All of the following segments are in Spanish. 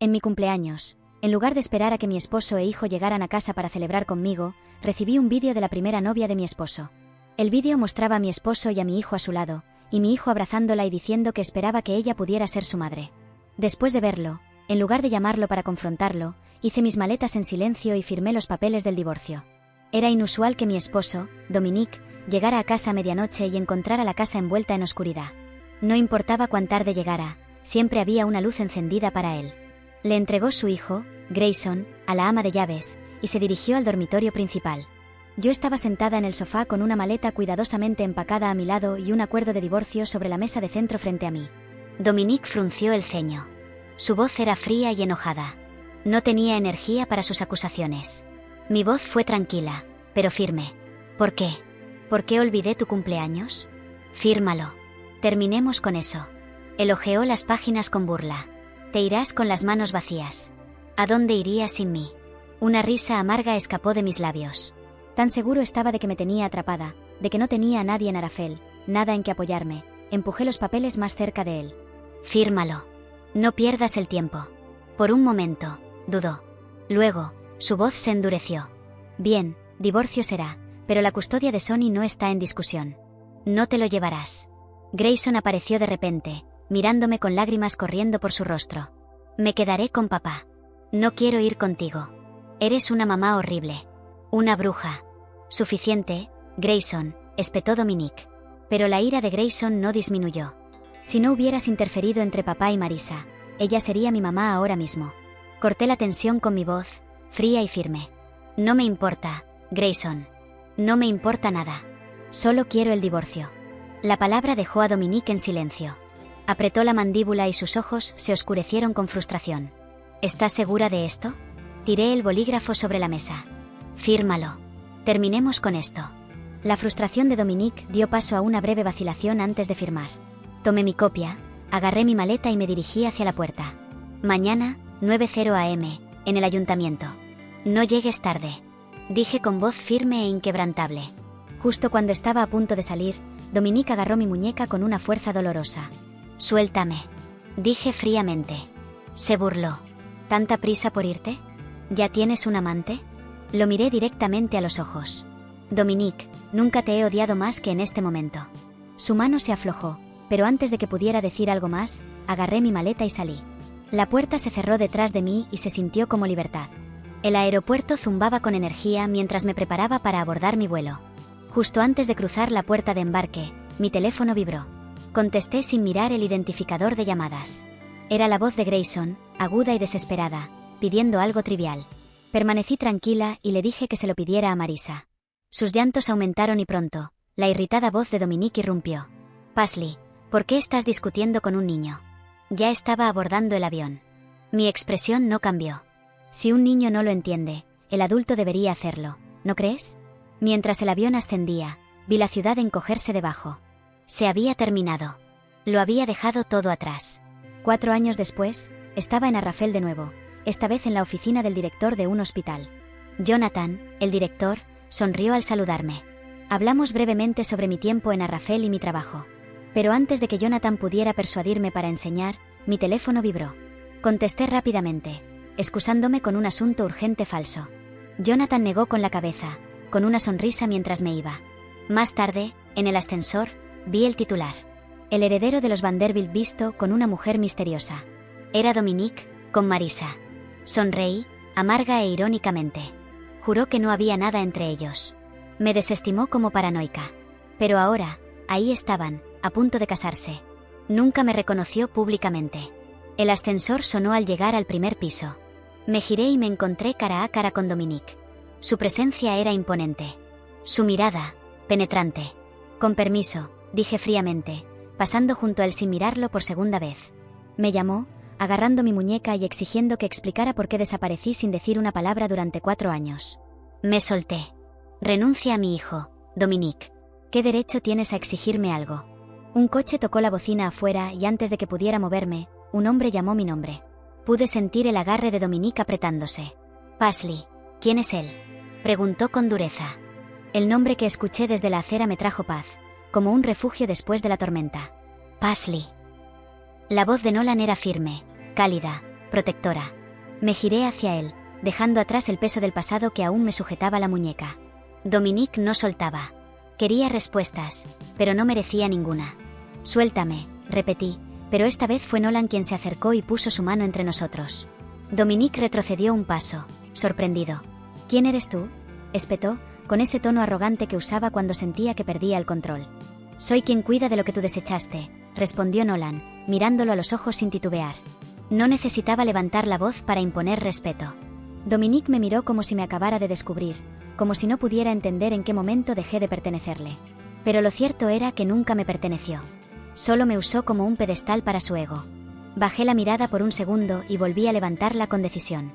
En mi cumpleaños, en lugar de esperar a que mi esposo e hijo llegaran a casa para celebrar conmigo, recibí un vídeo de la primera novia de mi esposo. El vídeo mostraba a mi esposo y a mi hijo a su lado, y mi hijo abrazándola y diciendo que esperaba que ella pudiera ser su madre. Después de verlo, en lugar de llamarlo para confrontarlo, hice mis maletas en silencio y firmé los papeles del divorcio. Era inusual que mi esposo, Dominique, llegara a casa a medianoche y encontrara la casa envuelta en oscuridad. No importaba cuán tarde llegara, siempre había una luz encendida para él. Le entregó su hijo, Grayson, a la ama de llaves, y se dirigió al dormitorio principal. Yo estaba sentada en el sofá con una maleta cuidadosamente empacada a mi lado y un acuerdo de divorcio sobre la mesa de centro frente a mí. Dominique frunció el ceño. Su voz era fría y enojada. No tenía energía para sus acusaciones. Mi voz fue tranquila, pero firme. ¿Por qué? ¿Por qué olvidé tu cumpleaños? Fírmalo. Terminemos con eso. Elogió las páginas con burla. Te irás con las manos vacías. ¿A dónde irías sin mí? Una risa amarga escapó de mis labios. Tan seguro estaba de que me tenía atrapada, de que no tenía a nadie en Arafel, nada en que apoyarme. Empujé los papeles más cerca de él. Fírmalo. No pierdas el tiempo. Por un momento, dudó. Luego, su voz se endureció. Bien, divorcio será, pero la custodia de Sonny no está en discusión. No te lo llevarás. Grayson apareció de repente, mirándome con lágrimas corriendo por su rostro. Me quedaré con papá. No quiero ir contigo. Eres una mamá horrible. Una bruja. Suficiente, Grayson, espetó Dominique. Pero la ira de Grayson no disminuyó. Si no hubieras interferido entre papá y Marisa, ella sería mi mamá ahora mismo. Corté la tensión con mi voz, fría y firme. No me importa, Grayson. No me importa nada. Solo quiero el divorcio. La palabra dejó a Dominique en silencio. Apretó la mandíbula y sus ojos se oscurecieron con frustración. ¿Estás segura de esto? Tiré el bolígrafo sobre la mesa. Fírmalo. Terminemos con esto. La frustración de Dominique dio paso a una breve vacilación antes de firmar. Tomé mi copia, agarré mi maleta y me dirigí hacia la puerta. Mañana, 9:00 am, en el ayuntamiento. No llegues tarde, dije con voz firme e inquebrantable. Justo cuando estaba a punto de salir, Dominique agarró mi muñeca con una fuerza dolorosa. Suéltame, dije fríamente. Se burló. ¿Tanta prisa por irte? ¿Ya tienes un amante? Lo miré directamente a los ojos. Dominique, nunca te he odiado más que en este momento. Su mano se aflojó, pero antes de que pudiera decir algo más, agarré mi maleta y salí. La puerta se cerró detrás de mí y se sintió como libertad. El aeropuerto zumbaba con energía mientras me preparaba para abordar mi vuelo. Justo antes de cruzar la puerta de embarque, mi teléfono vibró. Contesté sin mirar el identificador de llamadas. Era la voz de Grayson, aguda y desesperada, pidiendo algo trivial. Permanecí tranquila y le dije que se lo pidiera a Marisa. Sus llantos aumentaron y pronto, la irritada voz de Dominique irrumpió. Paisley, ¿por qué estás discutiendo con un niño? Ya estaba abordando el avión. Mi expresión no cambió. Si un niño no lo entiende, el adulto debería hacerlo, ¿no crees? Mientras el avión ascendía, vi la ciudad encogerse debajo. Se había terminado. Lo había dejado todo atrás. 4 años después, estaba en Arrafel de nuevo, esta vez en la oficina del director de un hospital. Jonathan, el director, sonrió al saludarme. Hablamos brevemente sobre mi tiempo en Arrafel y mi trabajo. Pero antes de que Jonathan pudiera persuadirme para enseñar, mi teléfono vibró. Contesté rápidamente, excusándome con un asunto urgente falso. Jonathan negó con la cabeza, con una sonrisa mientras me iba. Más tarde, en el ascensor, vi el titular. El heredero de los Vanderbilt visto con una mujer misteriosa. Era Dominique, con Marisa. Sonreí, amarga e irónicamente. Juró que no había nada entre ellos. Me desestimó como paranoica. Pero ahora, ahí estaban, a punto de casarse. Nunca me reconoció públicamente. El ascensor sonó al llegar al primer piso. Me giré y me encontré cara a cara con Dominique. Su presencia era imponente. Su mirada, penetrante. Con permiso, dije fríamente, pasando junto a él sin mirarlo por segunda vez. Me llamó, agarrando mi muñeca y exigiendo que explicara por qué desaparecí sin decir una palabra durante 4 años. Me solté. Renuncia a mi hijo, Dominique. ¿Qué derecho tienes a exigirme algo? Un coche tocó la bocina afuera y antes de que pudiera moverme, un hombre llamó mi nombre. Pude sentir el agarre de Dominique apretándose. Paisley, ¿quién es él?, preguntó con dureza. El nombre que escuché desde la acera me trajo paz, como un refugio después de la tormenta. Paisley. La voz de Nolan era firme, cálida, protectora. Me giré hacia él, dejando atrás el peso del pasado que aún me sujetaba la muñeca. Dominique no soltaba. Quería respuestas, pero no merecía ninguna. Suéltame, repetí, pero esta vez fue Nolan quien se acercó y puso su mano entre nosotros. Dominique retrocedió un paso, sorprendido. ¿Quién eres tú?, espetó, con ese tono arrogante que usaba cuando sentía que perdía el control. Soy quien cuida de lo que tú desechaste, respondió Nolan, mirándolo a los ojos sin titubear. No necesitaba levantar la voz para imponer respeto. Dominique me miró como si me acabara de descubrir, como si no pudiera entender en qué momento dejé de pertenecerle. Pero lo cierto era que nunca me perteneció. Solo me usó como un pedestal para su ego. Bajé la mirada por un segundo y volví a levantarla con decisión.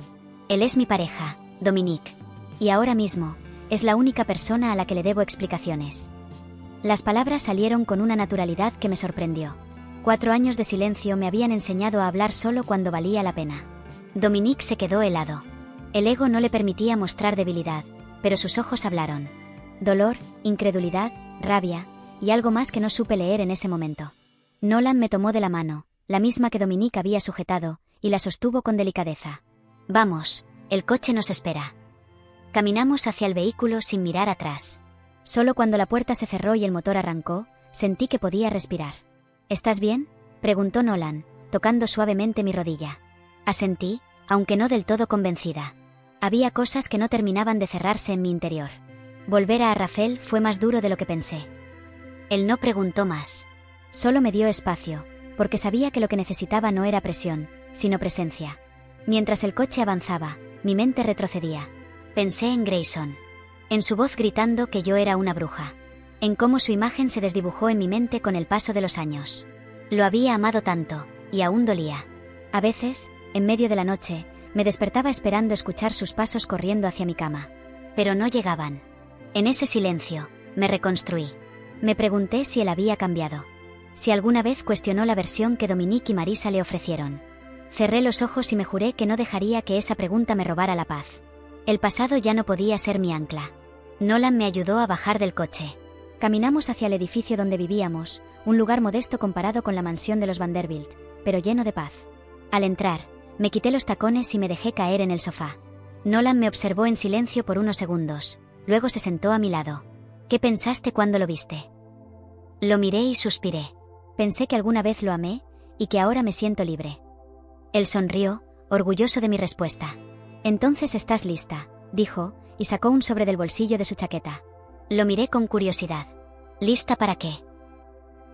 Él es mi pareja, Dominique. Y ahora mismo, es la única persona a la que le debo explicaciones. Las palabras salieron con una naturalidad que me sorprendió. 4 años de silencio me habían enseñado a hablar solo cuando valía la pena. Dominique se quedó helado. El ego no le permitía mostrar debilidad, pero sus ojos hablaron. Dolor, incredulidad, rabia, y algo más que no supe leer en ese momento. Nolan me tomó de la mano, la misma que Dominique había sujetado, y la sostuvo con delicadeza. Vamos, el coche nos espera. Caminamos hacia el vehículo sin mirar atrás. Solo cuando la puerta se cerró y el motor arrancó, sentí que podía respirar. ¿Estás bien?, preguntó Nolan, tocando suavemente mi rodilla. Asentí, aunque no del todo convencida. Había cosas que no terminaban de cerrarse en mi interior. Volver a Arrafel fue más duro de lo que pensé. Él no preguntó más. Solo me dio espacio, porque sabía que lo que necesitaba no era presión, sino presencia. Mientras el coche avanzaba, mi mente retrocedía. Pensé en Grayson. En su voz gritando que yo era una bruja. En cómo su imagen se desdibujó en mi mente con el paso de los años. Lo había amado tanto, y aún dolía. A veces, en medio de la noche, me despertaba esperando escuchar sus pasos corriendo hacia mi cama. Pero no llegaban. En ese silencio, me reconstruí. Me pregunté si él había cambiado. Si alguna vez cuestionó la versión que Dominique y Marisa le ofrecieron. Cerré los ojos y me juré que no dejaría que esa pregunta me robara la paz. El pasado ya no podía ser mi ancla. Nolan me ayudó a bajar del coche. Caminamos hacia el edificio donde vivíamos, un lugar modesto comparado con la mansión de los Vanderbilt, pero lleno de paz. Al entrar, me quité los tacones y me dejé caer en el sofá. Nolan me observó en silencio por unos segundos, luego se sentó a mi lado. ¿Qué pensaste cuando lo viste? Lo miré y suspiré. Pensé que alguna vez lo amé, y que ahora me siento libre. Él sonrió, orgulloso de mi respuesta. Entonces estás lista, dijo, y sacó un sobre del bolsillo de su chaqueta. Lo miré con curiosidad. ¿Lista para qué?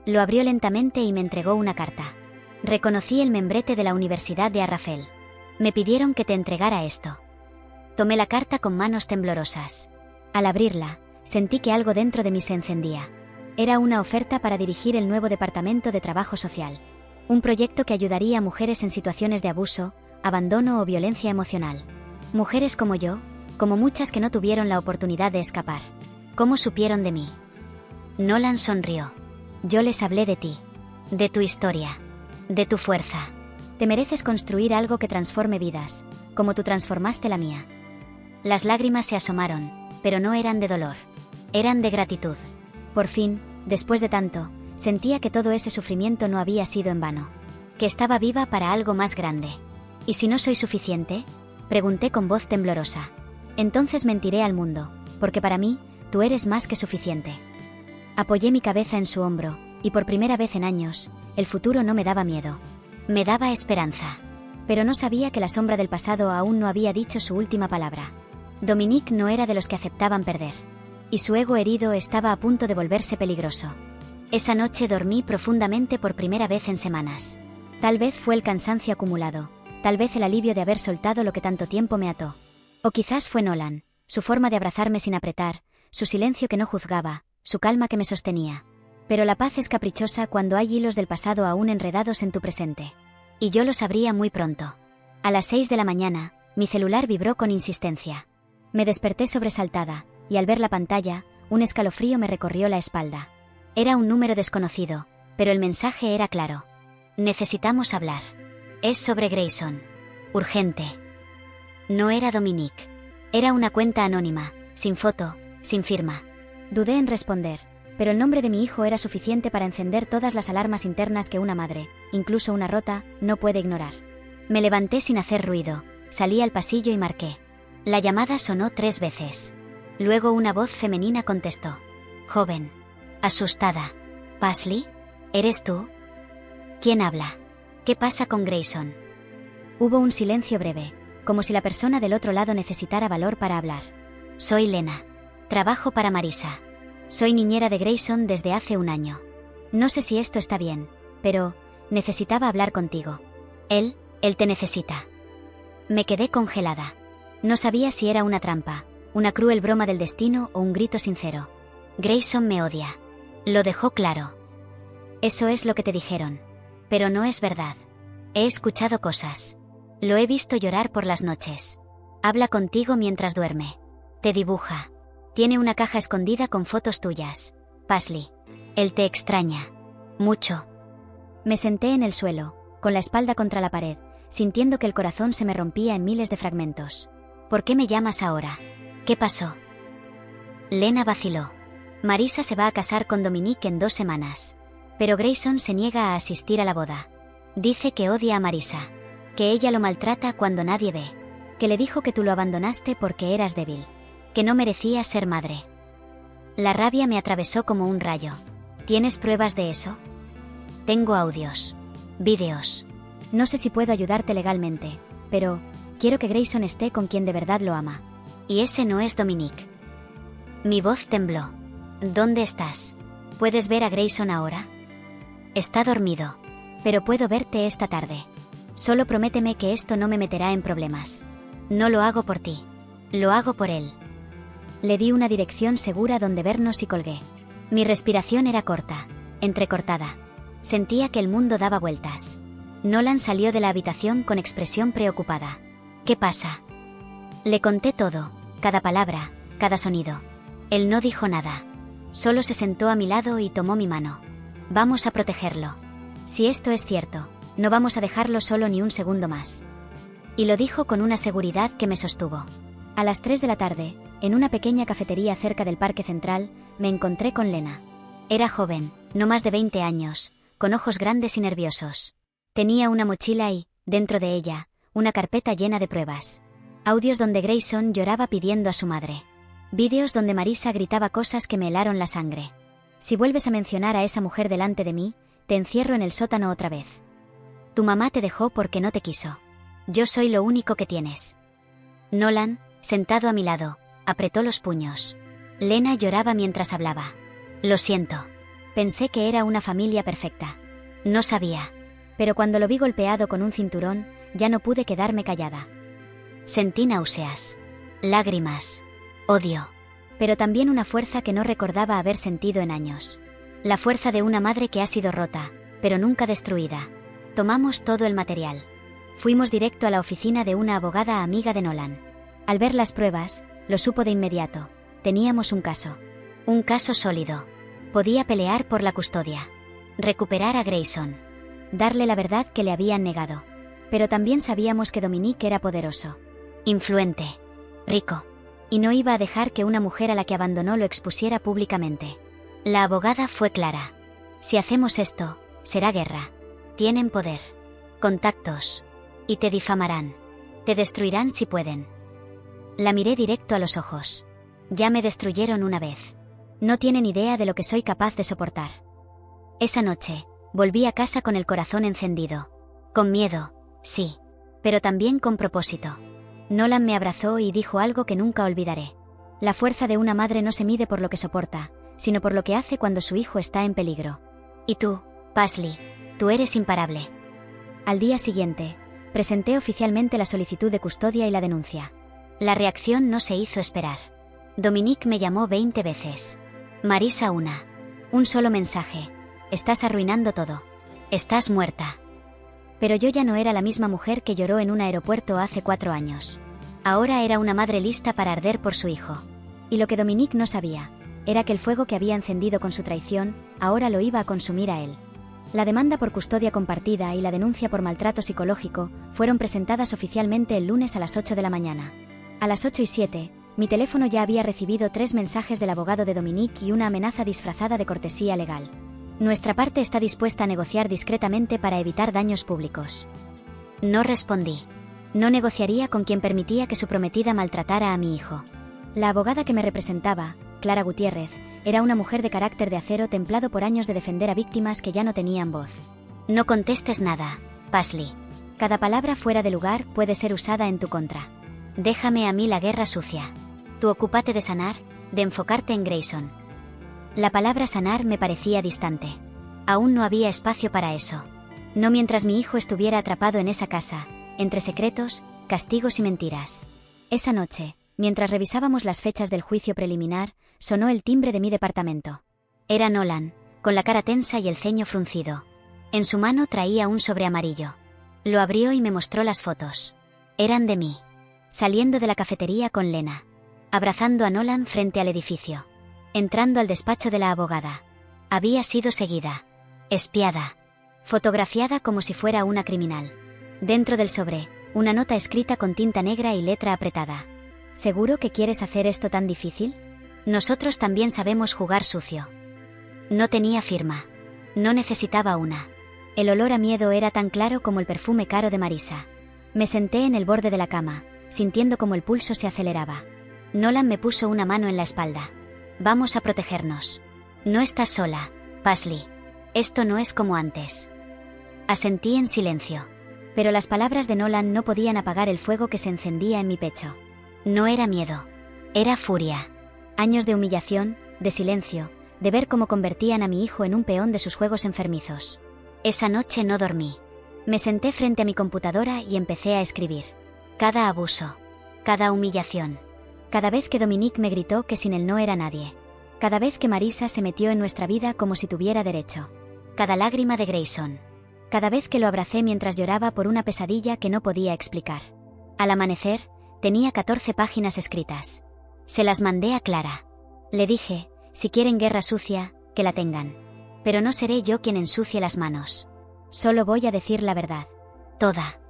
Lo abrió lentamente y me entregó una carta. Reconocí el membrete de la Universidad de Arrafel. Me pidieron que te entregara esto. Tomé la carta con manos temblorosas. Al abrirla, sentí que algo dentro de mí se encendía. Era una oferta para dirigir el nuevo Departamento de Trabajo Social. Un proyecto que ayudaría a mujeres en situaciones de abuso, abandono o violencia emocional. Mujeres como yo, como muchas que no tuvieron la oportunidad de escapar. ¿Cómo supieron de mí? Nolan sonrió. Yo les hablé de ti. De tu historia. De tu fuerza. Te mereces construir algo que transforme vidas, como tú transformaste la mía. Las lágrimas se asomaron, pero no eran de dolor. Eran de gratitud. Por fin, después de tanto, sentía que todo ese sufrimiento no había sido en vano. Que estaba viva para algo más grande. ¿Y si no soy suficiente?, pregunté con voz temblorosa. Entonces mentiré al mundo, porque para mí, tú eres más que suficiente. Apoyé mi cabeza en su hombro, y por primera vez en años, el futuro no me daba miedo. Me daba esperanza. Pero no sabía que la sombra del pasado aún no había dicho su última palabra. Dominique no era de los que aceptaban perder. Y su ego herido estaba a punto de volverse peligroso. Esa noche dormí profundamente por primera vez en semanas. Tal vez fue el cansancio acumulado, tal vez el alivio de haber soltado lo que tanto tiempo me ató. O quizás fue Nolan, su forma de abrazarme sin apretar, su silencio que no juzgaba, su calma que me sostenía. Pero la paz es caprichosa cuando hay hilos del pasado aún enredados en tu presente. Y yo lo sabría muy pronto. A las 6 de la mañana, mi celular vibró con insistencia. Me desperté sobresaltada, y al ver la pantalla, un escalofrío me recorrió la espalda. Era un número desconocido, pero el mensaje era claro. Necesitamos hablar. Es sobre Grayson. Urgente. No era Dominique. Era una cuenta anónima, sin foto, sin firma. Dudé en responder, pero el nombre de mi hijo era suficiente para encender todas las alarmas internas que una madre, incluso una rota, no puede ignorar. Me levanté sin hacer ruido, salí al pasillo y marqué. La llamada sonó 3 veces. Luego una voz femenina contestó. Joven. Asustada. ¿Paisley? ¿Eres tú? ¿Quién habla? ¿Qué pasa con Grayson? Hubo un silencio breve, como si la persona del otro lado necesitara valor para hablar. Soy Lena. Trabajo para Marisa. Soy niñera de Grayson desde hace 1 año. No sé si esto está bien, pero necesitaba hablar contigo. Él te necesita. Me quedé congelada. No sabía si era una trampa, una cruel broma del destino o un grito sincero. Grayson me odia. Lo dejó claro. Eso es lo que te dijeron. Pero no es verdad. He escuchado cosas. Lo he visto llorar por las noches. Habla contigo mientras duerme. Te dibuja. Tiene una caja escondida con fotos tuyas. Paisley. Él te extraña. Mucho. Me senté en el suelo, con la espalda contra la pared, sintiendo que el corazón se me rompía en miles de fragmentos. ¿Por qué me llamas ahora? ¿Qué pasó? Lena vaciló. Marisa se va a casar con Dominique en 2 semanas. Pero Grayson se niega a asistir a la boda. Dice que odia a Marisa. Que ella lo maltrata cuando nadie ve. Que le dijo que tú lo abandonaste porque eras débil. Que no merecía ser madre. La rabia me atravesó como un rayo. ¿Tienes pruebas de eso? Tengo audios. Vídeos. No sé si puedo ayudarte legalmente, pero quiero que Grayson esté con quien de verdad lo ama. Y ese no es Dominique. Mi voz tembló. ¿Dónde estás? ¿Puedes ver a Grayson ahora? Está dormido. Pero puedo verte esta tarde. Solo prométeme que esto no me meterá en problemas. No lo hago por ti. Lo hago por él. Le di una dirección segura donde vernos y colgué. Mi respiración era corta, entrecortada. Sentía que el mundo daba vueltas. Nolan salió de la habitación con expresión preocupada. ¿Qué pasa? Le conté todo, cada palabra, cada sonido. Él no dijo nada. Solo se sentó a mi lado y tomó mi mano. Vamos a protegerlo. Si esto es cierto, no vamos a dejarlo solo ni un segundo más. Y lo dijo con una seguridad que me sostuvo. A las 3 de la tarde, en una pequeña cafetería cerca del Parque Central, me encontré con Lena. Era joven, no más de 20 años, con ojos grandes y nerviosos. Tenía una mochila y, dentro de ella, una carpeta llena de pruebas. Audios donde Grayson lloraba pidiendo a su madre. Vídeos donde Marisa gritaba cosas que me helaron la sangre. Si vuelves a mencionar a esa mujer delante de mí, te encierro en el sótano otra vez. Tu mamá te dejó porque no te quiso. Yo soy lo único que tienes. Nolan, sentado a mi lado, apretó los puños. Lena lloraba mientras hablaba. Lo siento. Pensé que era una familia perfecta. No sabía. Pero cuando lo vi golpeado con un cinturón, ya no pude quedarme callada. Sentí náuseas, lágrimas, odio, pero también una fuerza que no recordaba haber sentido en años. La fuerza de una madre que ha sido rota, pero nunca destruida. Tomamos todo el material. Fuimos directo a la oficina de una abogada amiga de Nolan. Al ver las pruebas, lo supo de inmediato. Teníamos un caso. Un caso sólido. Podía pelear por la custodia. Recuperar a Grayson. Darle la verdad que le habían negado. Pero también sabíamos que Dominique era poderoso. Influente. Rico. Y no iba a dejar que una mujer a la que abandonó lo expusiera públicamente. La abogada fue clara. Si hacemos esto, será guerra. Tienen poder. Contactos. Y te difamarán. Te destruirán si pueden. La miré directo a los ojos. Ya me destruyeron una vez. No tienen idea de lo que soy capaz de soportar. Esa noche, volví a casa con el corazón encendido. Con miedo, sí. Pero también con propósito. Nolan me abrazó y dijo algo que nunca olvidaré. La fuerza de una madre no se mide por lo que soporta, sino por lo que hace cuando su hijo está en peligro. Y tú, Paisley, tú eres imparable. Al día siguiente, presenté oficialmente la solicitud de custodia y la denuncia. La reacción no se hizo esperar. Dominique me llamó 20 veces. Marisa una. Un solo mensaje. Estás arruinando todo. Estás muerta. Pero yo ya no era la misma mujer que lloró en un aeropuerto hace 4 años. Ahora era una madre lista para arder por su hijo. Y lo que Dominique no sabía, era que el fuego que había encendido con su traición, ahora lo iba a consumir a él. La demanda por custodia compartida y la denuncia por maltrato psicológico fueron presentadas oficialmente el lunes a las 8 de la mañana. A las 8:07, mi teléfono ya había recibido 3 mensajes del abogado de Dominique y una amenaza disfrazada de cortesía legal. Nuestra parte está dispuesta a negociar discretamente para evitar daños públicos. No respondí. No negociaría con quien permitía que su prometida maltratara a mi hijo. La abogada que me representaba, Clara Gutiérrez, era una mujer de carácter de acero templado por años de defender a víctimas que ya no tenían voz. No contestes nada, Paisley. Cada palabra fuera de lugar puede ser usada en tu contra. Déjame a mí la guerra sucia. Tú ocúpate de sanar, de enfocarte en Grayson. La palabra sanar me parecía distante. Aún no había espacio para eso. No mientras mi hijo estuviera atrapado en esa casa, entre secretos, castigos y mentiras. Esa noche, mientras revisábamos las fechas del juicio preliminar, sonó el timbre de mi departamento. Era Nolan, con la cara tensa y el ceño fruncido. En su mano traía un sobre amarillo. Lo abrió y me mostró las fotos. Eran de mí, saliendo de la cafetería con Lena, abrazando a Nolan frente al edificio, entrando al despacho de la abogada. Había sido seguida, espiada, fotografiada como si fuera una criminal. Dentro del sobre, una nota escrita con tinta negra y letra apretada. ¿Seguro que quieres hacer esto tan difícil? Nosotros también sabemos jugar sucio. No tenía firma. No necesitaba una. El olor a miedo era tan claro como el perfume caro de Marisa. Me senté en el borde de la cama, sintiendo como el pulso se aceleraba. Nolan me puso una mano en la espalda. Vamos a protegernos. No estás sola, Paisley. Esto no es como antes. Asentí en silencio. Pero las palabras de Nolan no podían apagar el fuego que se encendía en mi pecho. No era miedo. Era furia. Años de humillación, de silencio, de ver cómo convertían a mi hijo en un peón de sus juegos enfermizos. Esa noche no dormí. Me senté frente a mi computadora y empecé a escribir. Cada abuso. Cada humillación. Cada vez que Dominique me gritó que sin él no era nadie. Cada vez que Marisa se metió en nuestra vida como si tuviera derecho. Cada lágrima de Grayson. Cada vez que lo abracé mientras lloraba por una pesadilla que no podía explicar. Al amanecer, tenía 14 páginas escritas. Se las mandé a Clara. Le dije, si quieren guerra sucia, que la tengan. Pero no seré yo quien ensucie las manos. Solo voy a decir la verdad. Toda.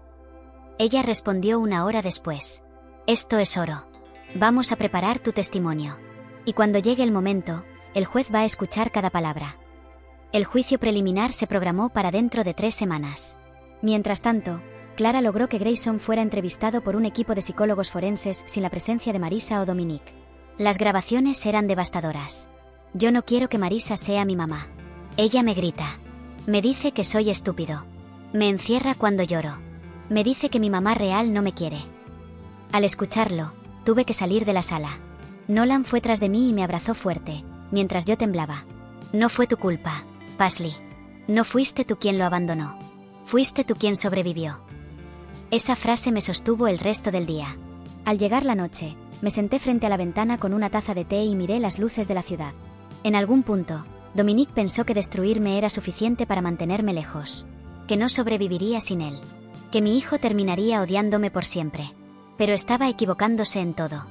Ella respondió una hora después. Esto es oro. Vamos a preparar tu testimonio. Y cuando llegue el momento, el juez va a escuchar cada palabra. El juicio preliminar se programó para dentro de 3 semanas. Mientras tanto, Clara logró que Grayson fuera entrevistado por un equipo de psicólogos forenses sin la presencia de Marisa o Dominique. Las grabaciones eran devastadoras. Yo no quiero que Marisa sea mi mamá. Ella me grita. Me dice que soy estúpido. Me encierra cuando lloro. Me dice que mi mamá real no me quiere. Al escucharlo, tuve que salir de la sala. Nolan fue tras de mí y me abrazó fuerte, mientras yo temblaba. No fue tu culpa, Paisley. No fuiste tú quien lo abandonó. Fuiste tú quien sobrevivió. Esa frase me sostuvo el resto del día. Al llegar la noche, me senté frente a la ventana con una taza de té y miré las luces de la ciudad. En algún punto, Dominique pensó que destruirme era suficiente para mantenerme lejos. Que no sobreviviría sin él. Que mi hijo terminaría odiándome por siempre. Pero estaba equivocándose en todo.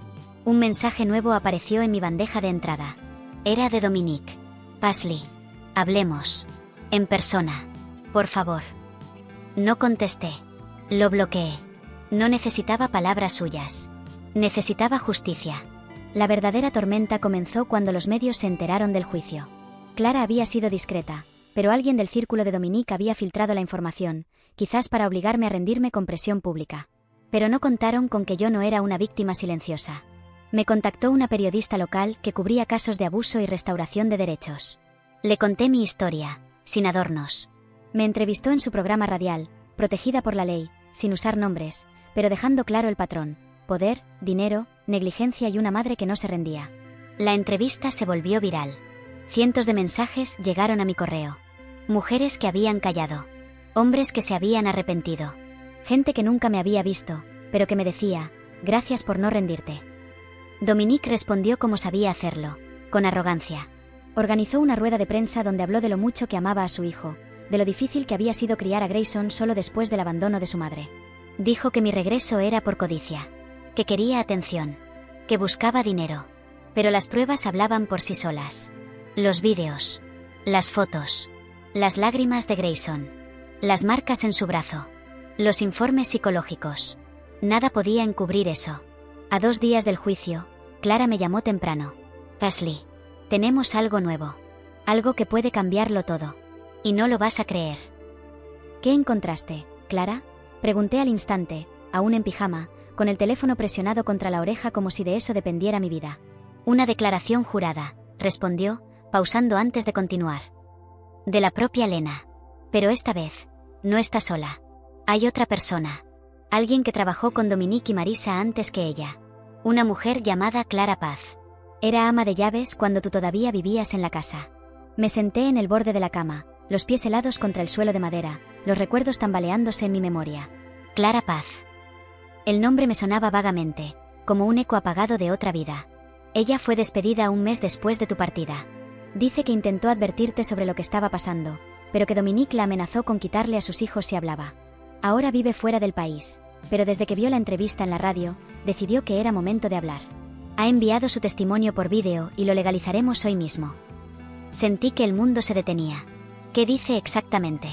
Un mensaje nuevo apareció en mi bandeja de entrada. Era de Dominique. Paisley. Hablemos. En persona. Por favor. No contesté. Lo bloqueé. No necesitaba palabras suyas. Necesitaba justicia. La verdadera tormenta comenzó cuando los medios se enteraron del juicio. Clara había sido discreta, pero alguien del círculo de Dominique había filtrado la información, quizás para obligarme a rendirme con presión pública. Pero no contaron con que yo no era una víctima silenciosa. Me contactó una periodista local que cubría casos de abuso y restauración de derechos. Le conté mi historia, sin adornos. Me entrevistó en su programa radial, protegida por la ley, sin usar nombres, pero dejando claro el patrón: poder, dinero, negligencia y una madre que no se rendía. La entrevista se volvió viral. Cientos de mensajes llegaron a mi correo. Mujeres que habían callado. Hombres que se habían arrepentido. Gente que nunca me había visto, pero que me decía, gracias por no rendirte. Dominique respondió como sabía hacerlo, con arrogancia. Organizó una rueda de prensa donde habló de lo mucho que amaba a su hijo, de lo difícil que había sido criar a Grayson solo después del abandono de su madre. Dijo que mi regreso era por codicia, que quería atención, que buscaba dinero. Pero las pruebas hablaban por sí solas. Los vídeos, las fotos, las lágrimas de Grayson, las marcas en su brazo, los informes psicológicos. Nada podía encubrir eso. A 2 días del juicio, Clara me llamó temprano. Paisley, tenemos algo nuevo. Algo que puede cambiarlo todo. Y no lo vas a creer. ¿Qué encontraste, Clara? Pregunté al instante, aún en pijama, con el teléfono presionado contra la oreja como si de eso dependiera mi vida. Una declaración jurada, respondió, pausando antes de continuar. De la propia Lena. Pero esta vez, no está sola. Hay otra persona. Alguien que trabajó con Dominique y Marisa antes que ella. Una mujer llamada Clara Paz. Era ama de llaves cuando tú todavía vivías en la casa. Me senté en el borde de la cama, los pies helados contra el suelo de madera, los recuerdos tambaleándose en mi memoria. Clara Paz. El nombre me sonaba vagamente, como un eco apagado de otra vida. Ella fue despedida un mes después de tu partida. Dice que intentó advertirte sobre lo que estaba pasando, pero que Dominique la amenazó con quitarle a sus hijos si hablaba. Ahora vive fuera del país, pero desde que vio la entrevista en la radio, decidió que era momento de hablar. Ha enviado su testimonio por vídeo y lo legalizaremos hoy mismo. Sentí que el mundo se detenía. ¿Qué dice exactamente?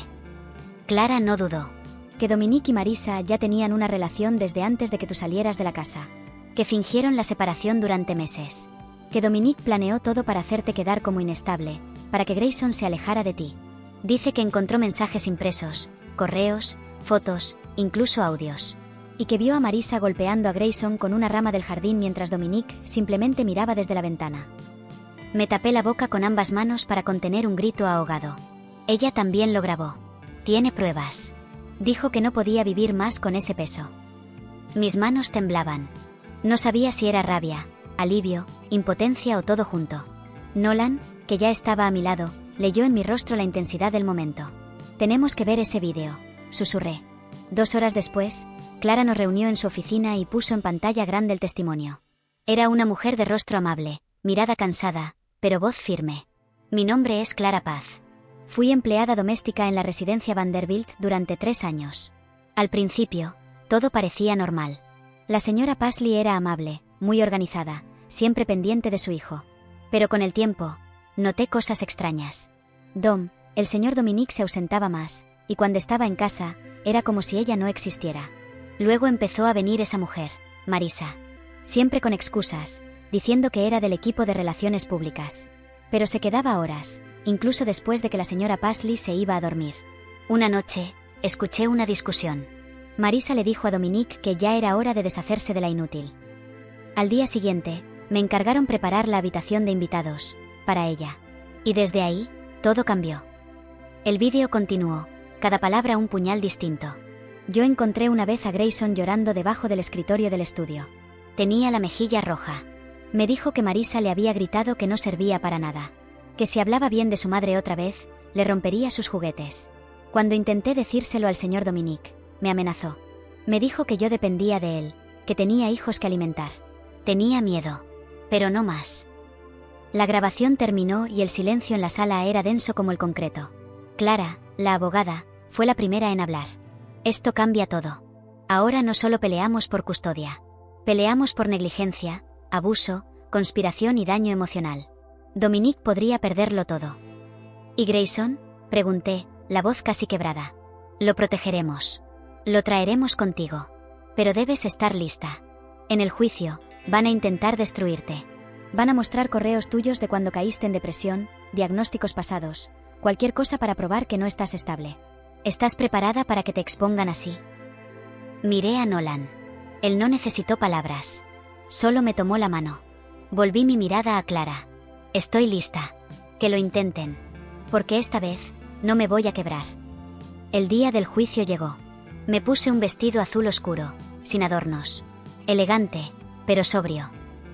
Clara no dudó. Que Dominique y Marisa ya tenían una relación desde antes de que tú salieras de la casa. Que fingieron la separación durante meses. Que Dominique planeó todo para hacerte quedar como inestable, para que Grayson se alejara de ti. Dice que encontró mensajes impresos, correos, fotos, incluso audios. Y que vio a Marisa golpeando a Grayson con una rama del jardín mientras Dominique simplemente miraba desde la ventana. Me tapé la boca con ambas manos para contener un grito ahogado. Ella también lo grabó. Tiene pruebas. Dijo que no podía vivir más con ese peso. Mis manos temblaban. No sabía si era rabia, alivio, impotencia o todo junto. Nolan, que ya estaba a mi lado, leyó en mi rostro la intensidad del momento. Tenemos que ver ese vídeo, susurré. 2 horas después, Clara nos reunió en su oficina y puso en pantalla grande el testimonio. Era una mujer de rostro amable, mirada cansada, pero voz firme. Mi nombre es Clara Paz. Fui empleada doméstica en la residencia Vanderbilt durante 3 años. Al principio, todo parecía normal. La señora Pasley era amable, muy organizada, siempre pendiente de su hijo. Pero con el tiempo, noté cosas extrañas. El señor Dominique se ausentaba más, y cuando estaba en casa, era como si ella no existiera. Luego empezó a venir esa mujer, Marisa. Siempre con excusas, diciendo que era del equipo de relaciones públicas. Pero se quedaba horas, incluso después de que la señora Pasley se iba a dormir. Una noche, escuché una discusión. Marisa le dijo a Dominique que ya era hora de deshacerse de la inútil. Al día siguiente, me encargaron preparar la habitación de invitados, para ella. Y desde ahí, todo cambió. El vídeo continuó, cada palabra un puñal distinto. Yo encontré una vez a Grayson llorando debajo del escritorio del estudio. Tenía la mejilla roja. Me dijo que Marisa le había gritado que no servía para nada. Que si hablaba bien de su madre otra vez, le rompería sus juguetes. Cuando intenté decírselo al señor Dominique, me amenazó. Me dijo que yo dependía de él, que tenía hijos que alimentar. Tenía miedo. Pero no más. La grabación terminó y el silencio en la sala era denso como el concreto. Clara, la abogada, fue la primera en hablar. Esto cambia todo. Ahora no solo peleamos por custodia. Peleamos por negligencia, abuso, conspiración y daño emocional. Dominique podría perderlo todo. ¿Y Grayson?, pregunté, la voz casi quebrada. Lo protegeremos. Lo traeremos contigo. Pero debes estar lista. En el juicio, van a intentar destruirte. Van a mostrar correos tuyos de cuando caíste en depresión, diagnósticos pasados, cualquier cosa para probar que no estás estable. ¿Estás preparada para que te expongan así? Miré a Nolan. Él no necesitó palabras. Solo me tomó la mano. Volví mi mirada a Clara. Estoy lista. Que lo intenten. Porque esta vez, no me voy a quebrar. El día del juicio llegó. Me puse un vestido azul oscuro, sin adornos. Elegante, pero sobrio.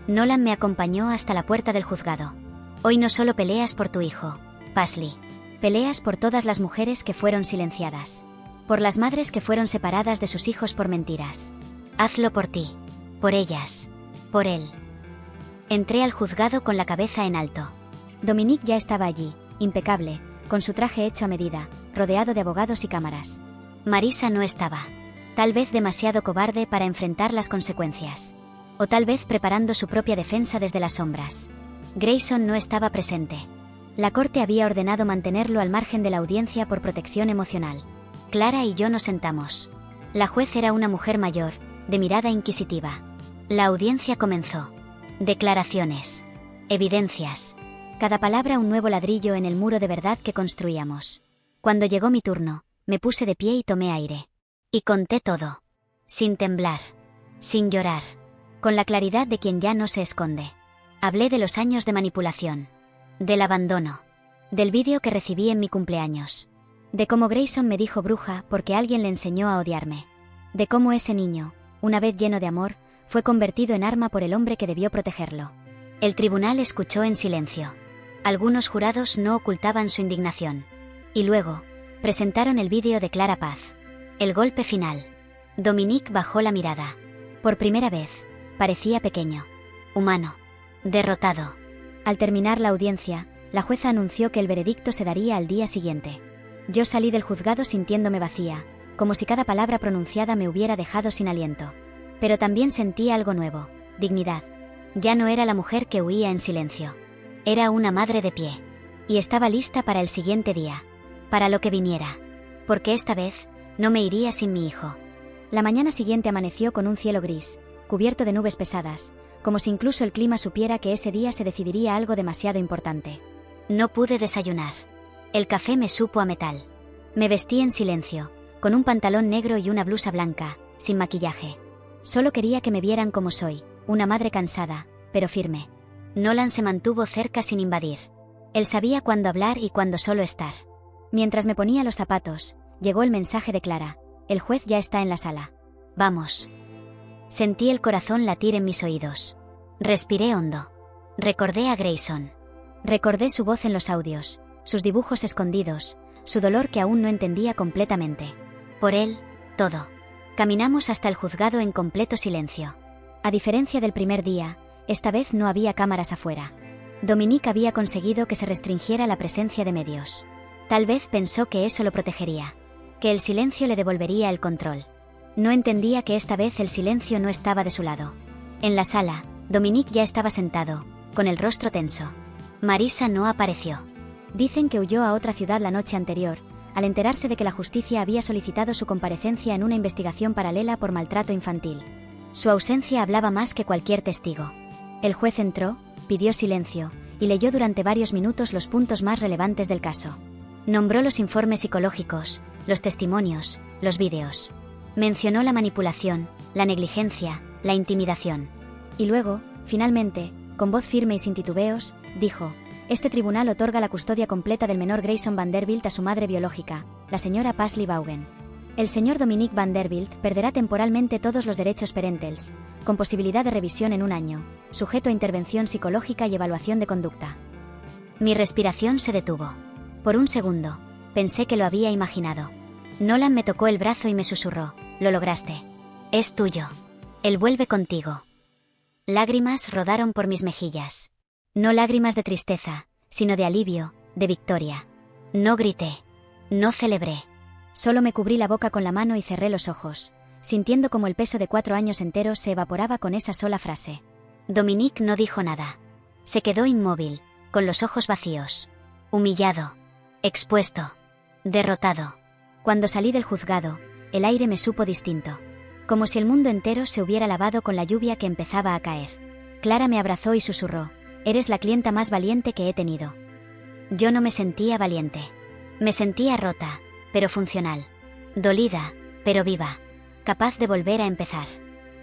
Nolan me acompañó hasta la puerta del juzgado. Hoy no solo peleas por tu hijo, Pasley. Peleas por todas las mujeres que fueron silenciadas. Por las madres que fueron separadas de sus hijos por mentiras. Hazlo por ti. Por ellas. Por él. Entré al juzgado con la cabeza en alto. Dominique ya estaba allí, impecable, con su traje hecho a medida, rodeado de abogados y cámaras. Marisa no estaba. Tal vez demasiado cobarde para enfrentar las consecuencias. O tal vez preparando su propia defensa desde las sombras. Grayson no estaba presente. La corte había ordenado mantenerlo al margen de la audiencia por protección emocional. Clara y yo nos sentamos. La juez era una mujer mayor, de mirada inquisitiva. La audiencia comenzó. Declaraciones. Evidencias. Cada palabra un nuevo ladrillo en el muro de verdad que construíamos. Cuando llegó mi turno, me puse de pie y tomé aire. Y conté todo. Sin temblar. Sin llorar. Con la claridad de quien ya no se esconde. Hablé de los años de manipulación. Del abandono. Del vídeo que recibí en mi cumpleaños. De cómo Grayson me dijo bruja porque alguien le enseñó a odiarme. De cómo ese niño, una vez lleno de amor, fue convertido en arma por el hombre que debió protegerlo. El tribunal escuchó en silencio. Algunos jurados no ocultaban su indignación. Y luego, presentaron el vídeo de Clara Paz. El golpe final. Dominique bajó la mirada. Por primera vez, parecía pequeño. Humano. Derrotado. Al terminar la audiencia, la jueza anunció que el veredicto se daría al día siguiente. Yo salí del juzgado sintiéndome vacía, como si cada palabra pronunciada me hubiera dejado sin aliento. Pero también sentía algo nuevo, dignidad. Ya no era la mujer que huía en silencio. Era una madre de pie. Y estaba lista para el siguiente día. Para lo que viniera. Porque esta vez, no me iría sin mi hijo. La mañana siguiente amaneció con un cielo gris, cubierto de nubes pesadas, como si incluso el clima supiera que ese día se decidiría algo demasiado importante. No pude desayunar. El café me supo a metal. Me vestí en silencio, con un pantalón negro y una blusa blanca, sin maquillaje. Solo quería que me vieran como soy, una madre cansada, pero firme. Nolan se mantuvo cerca sin invadir. Él sabía cuándo hablar y cuándo solo estar. Mientras me ponía los zapatos, llegó el mensaje de Clara. El juez ya está en la sala. Vamos. Sentí el corazón latir en mis oídos. Respiré hondo. Recordé a Grayson. Recordé su voz en los audios, sus dibujos escondidos, su dolor que aún no entendía completamente. Por él, todo. Caminamos hasta el juzgado en completo silencio. A diferencia del primer día, esta vez no había cámaras afuera. Dominique había conseguido que se restringiera la presencia de medios. Tal vez pensó que eso lo protegería, que el silencio le devolvería el control. No entendía que esta vez el silencio no estaba de su lado. En la sala, Dominique ya estaba sentado, con el rostro tenso. Marisa no apareció. Dicen que huyó a otra ciudad la noche anterior, al enterarse de que la justicia había solicitado su comparecencia en una investigación paralela por maltrato infantil. Su ausencia hablaba más que cualquier testigo. El juez entró, pidió silencio, y leyó durante varios minutos los puntos más relevantes del caso. Nombró los informes psicológicos, los testimonios, los vídeos. Mencionó la manipulación, la negligencia, la intimidación. Y luego, finalmente, con voz firme y sin titubeos, dijo: este tribunal otorga la custodia completa del menor Grayson Vanderbilt a su madre biológica, la señora Paisley Vaughan. El señor Dominique Vanderbilt perderá temporalmente todos los derechos parentales, con posibilidad de revisión en un año, sujeto a intervención psicológica y evaluación de conducta. Mi respiración se detuvo. Por un segundo, pensé que lo había imaginado. Nolan me tocó el brazo y me susurró: lo lograste. Es tuyo. Él vuelve contigo. Lágrimas rodaron por mis mejillas. No lágrimas de tristeza, sino de alivio, de victoria. No grité. No celebré. Solo me cubrí la boca con la mano y cerré los ojos, sintiendo como el peso de 4 años enteros se evaporaba con esa sola frase. Dominique no dijo nada. Se quedó inmóvil, con los ojos vacíos. Humillado. Expuesto. Derrotado. Cuando salí del juzgado, el aire me supo distinto. Como si el mundo entero se hubiera lavado con la lluvia que empezaba a caer. Clara me abrazó y susurró: eres la clienta más valiente que he tenido. Yo no me sentía valiente. Me sentía rota, pero funcional. Dolida, pero viva. Capaz de volver a empezar.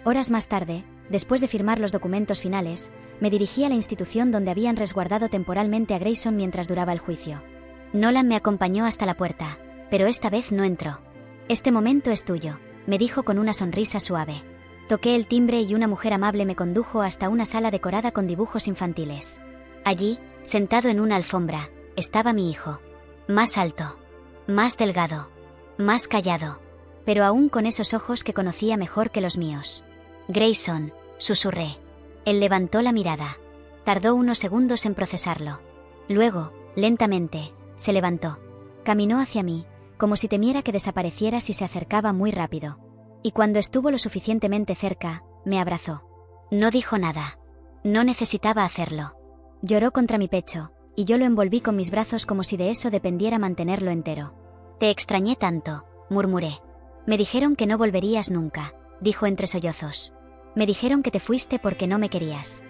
Horas más tarde, después de firmar los documentos finales, me dirigí a la institución donde habían resguardado temporalmente a Grayson mientras duraba el juicio. Nolan me acompañó hasta la puerta, pero esta vez no entró. Este momento es tuyo, me dijo con una sonrisa suave. Toqué el timbre y una mujer amable me condujo hasta una sala decorada con dibujos infantiles. Allí, sentado en una alfombra, estaba mi hijo. Más alto. Más delgado. Más callado. Pero aún con esos ojos que conocía mejor que los míos. Grayson, susurré. Él levantó la mirada. Tardó unos segundos en procesarlo. Luego, lentamente, se levantó. Caminó hacia mí, como si temiera que desapareciera si se acercaba muy rápido. Y cuando estuvo lo suficientemente cerca, me abrazó. No dijo nada. No necesitaba hacerlo. Lloró contra mi pecho, y yo lo envolví con mis brazos como si de eso dependiera mantenerlo entero. Te extrañé tanto, murmuré. Me dijeron que no volverías nunca, dijo entre sollozos. Me dijeron que te fuiste porque no me querías.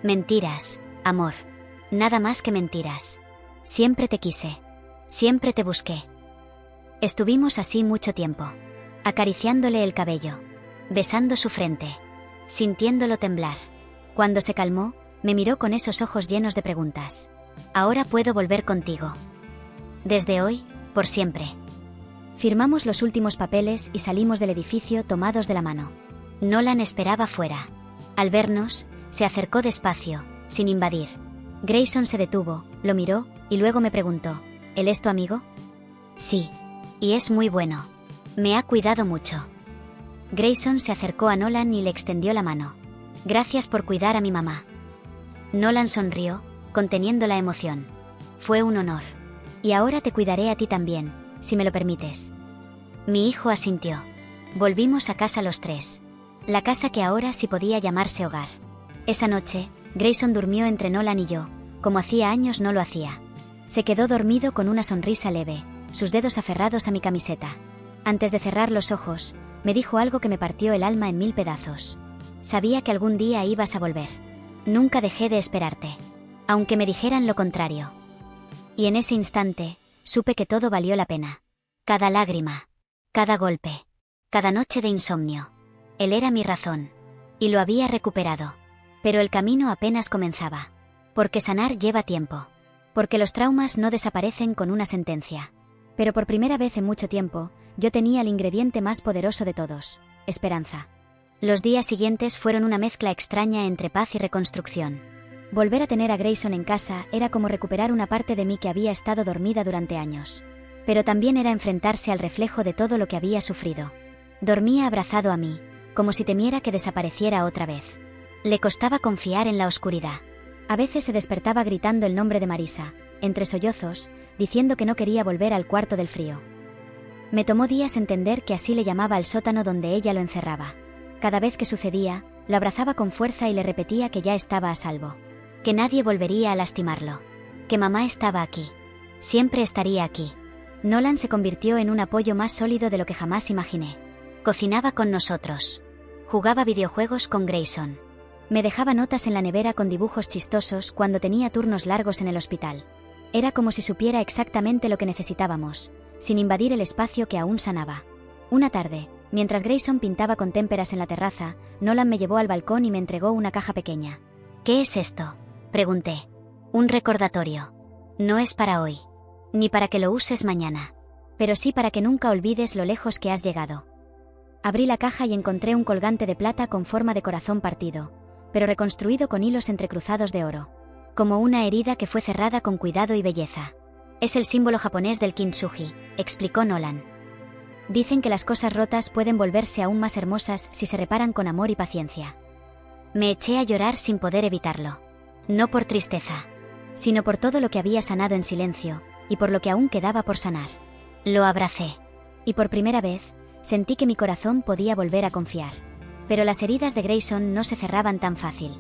Mentiras, amor. Nada más que mentiras. Siempre te quise. Siempre te busqué. Estuvimos así mucho tiempo. acariciándole el cabello, besando su frente, sintiéndolo temblar. Cuando se calmó, me miró con esos ojos llenos de preguntas. Ahora puedo volver contigo. Desde hoy, por siempre. Firmamos los últimos papeles y salimos del edificio tomados de la mano. Nolan esperaba fuera. Al vernos, se acercó despacio, sin invadir. Grayson se detuvo, lo miró, y luego me preguntó, ¿él es tu amigo? Sí. Y es muy bueno. Me ha cuidado mucho. Grayson se acercó a Nolan y le extendió la mano. Gracias por cuidar a mi mamá. Nolan sonrió, conteniendo la emoción. Fue un honor. Y ahora te cuidaré a ti también, si me lo permites. Mi hijo asintió. Volvimos a casa los tres. La casa que ahora sí podía llamarse hogar. Esa noche, Grayson durmió entre Nolan y yo, como hacía años no lo hacía. Se quedó dormido con una sonrisa leve, sus dedos aferrados a mi camiseta. Antes de cerrar los ojos, me dijo algo que me partió el alma en 1000 pedazos. Sabía que algún día ibas a volver. Nunca dejé de esperarte. Aunque me dijeran lo contrario. Y en ese instante, supe que todo valió la pena. Cada lágrima. Cada golpe. Cada noche de insomnio. Él era mi razón. Y lo había recuperado. Pero el camino apenas comenzaba. Porque sanar lleva tiempo. Porque los traumas no desaparecen con una sentencia. Pero por primera vez en mucho tiempo, yo tenía el ingrediente más poderoso de todos: esperanza. Los días siguientes fueron una mezcla extraña entre paz y reconstrucción. Volver a tener a Grayson en casa era como recuperar una parte de mí que había estado dormida durante años. Pero también era enfrentarse al reflejo de todo lo que había sufrido. Dormía abrazado a mí, como si temiera que desapareciera otra vez. Le costaba confiar en la oscuridad. A veces se despertaba gritando el nombre de Marisa, entre sollozos, diciendo que no quería volver al cuarto del frío. Me tomó días entender que así le llamaba al sótano donde ella lo encerraba. Cada vez que sucedía, lo abrazaba con fuerza y le repetía que ya estaba a salvo. Que nadie volvería a lastimarlo. Que mamá estaba aquí. Siempre estaría aquí. Nolan se convirtió en un apoyo más sólido de lo que jamás imaginé. Cocinaba con nosotros. Jugaba videojuegos con Grayson. Me dejaba notas en la nevera con dibujos chistosos cuando tenía turnos largos en el hospital. Era como si supiera exactamente lo que necesitábamos, sin invadir el espacio que aún sanaba. Una tarde, mientras Grayson pintaba con témperas en la terraza, Nolan me llevó al balcón y me entregó una caja pequeña. ¿Qué es esto?, pregunté. Un recordatorio. No es para hoy. Ni para que lo uses mañana. Pero sí para que nunca olvides lo lejos que has llegado. Abrí la caja y encontré un colgante de plata con forma de corazón partido, pero reconstruido con hilos entrecruzados de oro. Como una herida que fue cerrada con cuidado y belleza. Es el símbolo japonés del kintsugi, explicó Nolan. Dicen que las cosas rotas pueden volverse aún más hermosas si se reparan con amor y paciencia. Me eché a llorar sin poder evitarlo. No por tristeza, sino por todo lo que había sanado en silencio, y por lo que aún quedaba por sanar. Lo abracé. Y por primera vez, sentí que mi corazón podía volver a confiar. Pero las heridas de Grayson no se cerraban tan fácil.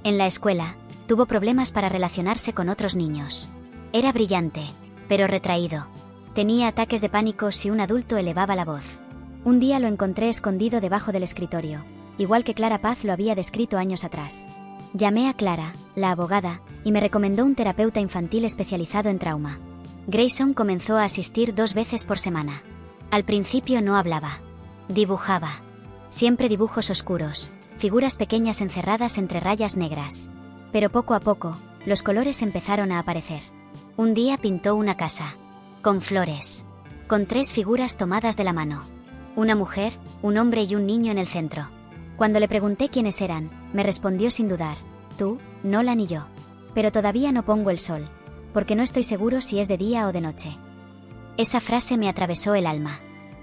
En la escuela, tuvo problemas para relacionarse con otros niños. Era brillante, pero retraído. Tenía ataques de pánico si un adulto elevaba la voz. Un día lo encontré escondido debajo del escritorio, igual que Clara Paz lo había descrito años atrás. Llamé a Clara, la abogada, y me recomendó un terapeuta infantil especializado en trauma. Grayson comenzó a asistir 2 veces por semana. Al principio no hablaba. Dibujaba. Siempre dibujos oscuros, figuras pequeñas encerradas entre rayas negras. Pero poco a poco, los colores empezaron a aparecer. Un día pintó una casa. Con flores. Con 3 figuras tomadas de la mano. Una mujer, un hombre y un niño en el centro. Cuando le pregunté quiénes eran, me respondió sin dudar: tú, Nolan y yo. Pero todavía no pongo el sol, porque no estoy seguro si es de día o de noche. Esa frase me atravesó el alma.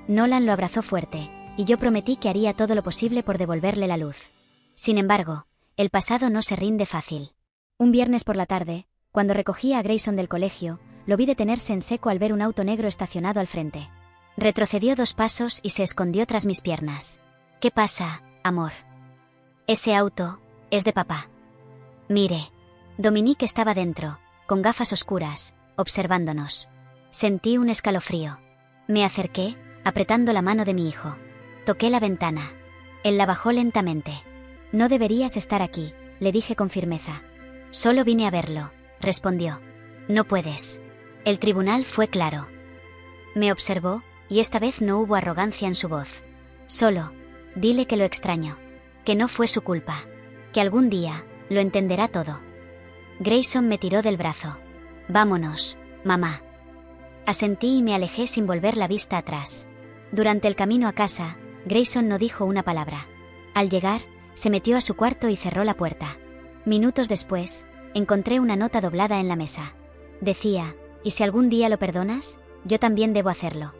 Nolan lo abrazó fuerte, y yo prometí que haría todo lo posible por devolverle la luz. Sin embargo, el pasado no se rinde fácil. Un viernes por la tarde, cuando recogía a Grayson del colegio, lo vi detenerse en seco al ver un auto negro estacionado al frente. Retrocedió 2 pasos y se escondió tras mis piernas. ¿Qué pasa, amor? Ese auto es de papá. Mire. Dominique estaba dentro, con gafas oscuras, observándonos. Sentí un escalofrío. Me acerqué, apretando la mano de mi hijo. Toqué la ventana. Él la bajó lentamente. No deberías estar aquí, le dije con firmeza. Solo vine a verlo, respondió. No puedes. El tribunal fue claro. Me observó, y esta vez no hubo arrogancia en su voz, Solo, dile que lo extraño. Que no fue su culpa. Que algún día, lo entenderá todo. Grayson me tiró del brazo. Vámonos, mamá. Asentí y me alejé sin volver la vista atrás. Durante el camino a casa, Grayson no dijo una palabra. Al llegar, se metió a su cuarto y cerró la puerta. Minutos después, encontré una nota doblada en la mesa. Decía, ¿y si algún día lo perdonas? Yo también debo hacerlo.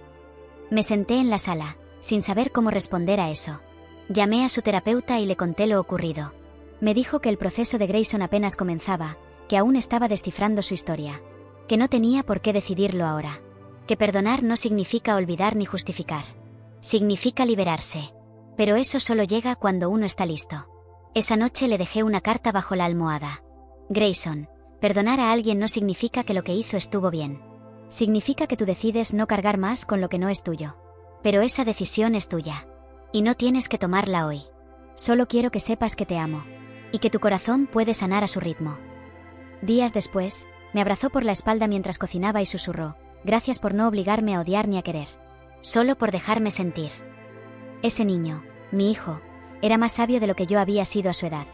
Me senté en la sala, sin saber cómo responder a eso. Llamé a su terapeuta y le conté lo ocurrido. Me dijo que el proceso de Grayson apenas comenzaba, que aún estaba descifrando su historia. Que no tenía por qué decidirlo ahora. Que perdonar no significa olvidar ni justificar. Significa liberarse. Pero eso solo llega cuando uno está listo. Esa noche le dejé una carta bajo la almohada. Grayson, perdonar a alguien no significa que lo que hizo estuvo bien. Significa que tú decides no cargar más con lo que no es tuyo. Pero esa decisión es tuya. Y no tienes que tomarla hoy. Solo quiero que sepas que te amo. Y que tu corazón puede sanar a su ritmo. Días después, me abrazó por la espalda mientras cocinaba y susurró, gracias por no obligarme a odiar ni a querer. Solo por dejarme sentir. Ese niño, mi hijo, era más sabio de lo que yo había sido a su edad.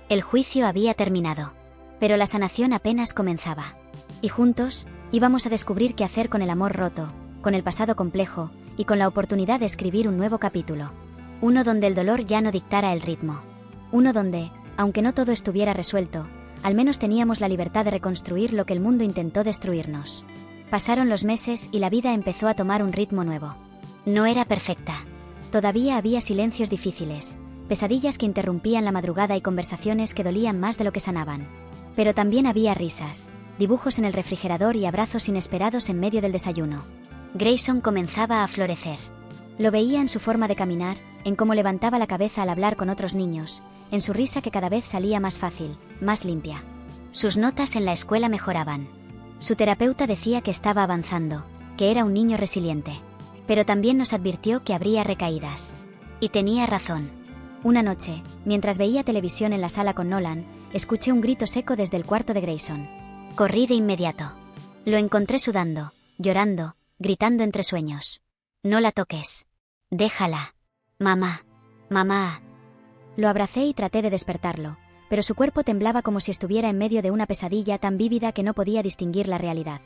El juicio había terminado. Pero la sanación apenas comenzaba. Y juntos, íbamos a descubrir qué hacer con el amor roto, con el pasado complejo, y con la oportunidad de escribir un nuevo capítulo. Uno donde el dolor ya no dictara el ritmo. Uno donde, aunque no todo estuviera resuelto, al menos teníamos la libertad de reconstruir lo que el mundo intentó destruirnos. Pasaron los meses y la vida empezó a tomar un ritmo nuevo. No era perfecta. Todavía había silencios difíciles, pesadillas que interrumpían la madrugada y conversaciones que dolían más de lo que sanaban. Pero también había risas, dibujos en el refrigerador y abrazos inesperados en medio del desayuno. Grayson comenzaba a florecer. Lo veía en su forma de caminar, en cómo levantaba la cabeza al hablar con otros niños, en su risa que cada vez salía más fácil, más limpia. Sus notas en la escuela mejoraban. Su terapeuta decía que estaba avanzando, que era un niño resiliente. Pero también nos advirtió que habría recaídas. Y tenía razón. Una noche, mientras veía televisión en la sala con Nolan, escuché un grito seco desde el cuarto de Grayson. Corrí de inmediato. Lo encontré sudando, llorando, gritando entre sueños. No la toques. Déjala. Mamá. Mamá. Lo abracé y traté de despertarlo, pero su cuerpo temblaba como si estuviera en medio de una pesadilla tan vívida que no podía distinguir la realidad.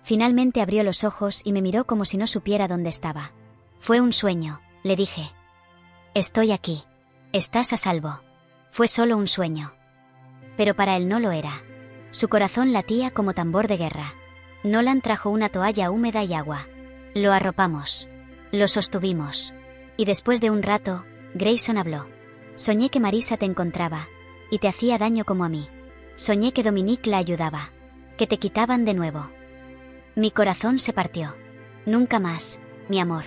Finalmente abrió los ojos y me miró como si no supiera dónde estaba. Fue un sueño, le dije. Estoy aquí. Estás a salvo. Fue solo un sueño. Pero para él no lo era. Su corazón latía como tambor de guerra. Nolan trajo una toalla húmeda y agua. Lo arropamos. Lo sostuvimos. Y después de un rato, Grayson habló. Soñé que Marisa te encontraba. Y te hacía daño como a mí. Soñé que Dominique la ayudaba. Que te quitaban de nuevo. Mi corazón se partió. Nunca más, mi amor.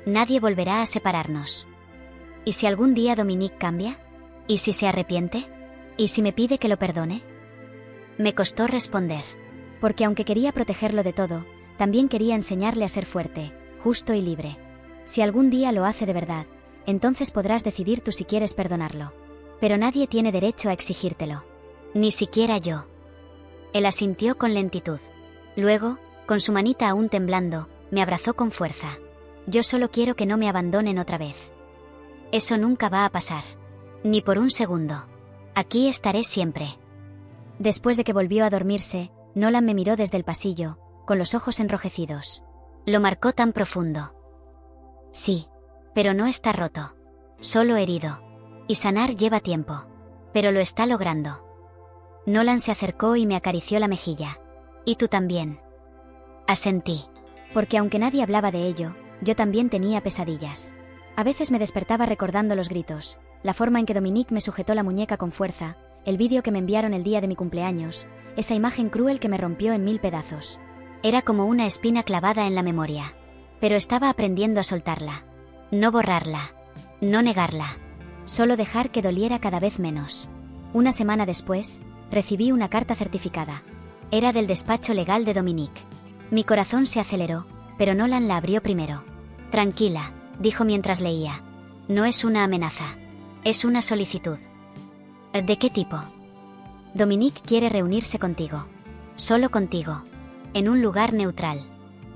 Nadie volverá a separarnos. ¿Y si algún día Dominique cambia? ¿Y si se arrepiente? ¿Y si me pide que lo perdone? Me costó responder. Porque aunque quería protegerlo de todo, también quería enseñarle a ser fuerte, justo y libre. Si algún día lo hace de verdad, entonces podrás decidir tú si quieres perdonarlo. Pero nadie tiene derecho a exigírtelo. Ni siquiera yo. Él asintió con lentitud. Luego, con su manita aún temblando, me abrazó con fuerza. Yo solo quiero que no me abandonen otra vez. Eso nunca va a pasar. Ni por un segundo. Aquí estaré siempre. Después de que volvió a dormirse, Nolan me miró desde el pasillo, con los ojos enrojecidos. Lo marcó tan profundo. Sí, pero no está roto. Solo herido. Y sanar lleva tiempo. Pero lo está logrando. Nolan se acercó y me acarició la mejilla. Y tú también. Asentí. Porque aunque nadie hablaba de ello, yo también tenía pesadillas. A veces me despertaba recordando los gritos, la forma en que Dominique me sujetó la muñeca con fuerza, el vídeo que me enviaron el día de mi cumpleaños, esa imagen cruel que me rompió en 1000 pedazos. Era como una espina clavada en la memoria. Pero estaba aprendiendo a soltarla. No borrarla. No negarla. Solo dejar que doliera cada vez menos. Una semana después, recibí una carta certificada. Era del despacho legal de Dominique. Mi corazón se aceleró, pero Nolan la abrió primero. Tranquila, dijo mientras leía. No es una amenaza. Es una solicitud. ¿De qué tipo? Dominique quiere reunirse contigo. Solo contigo. En un lugar neutral.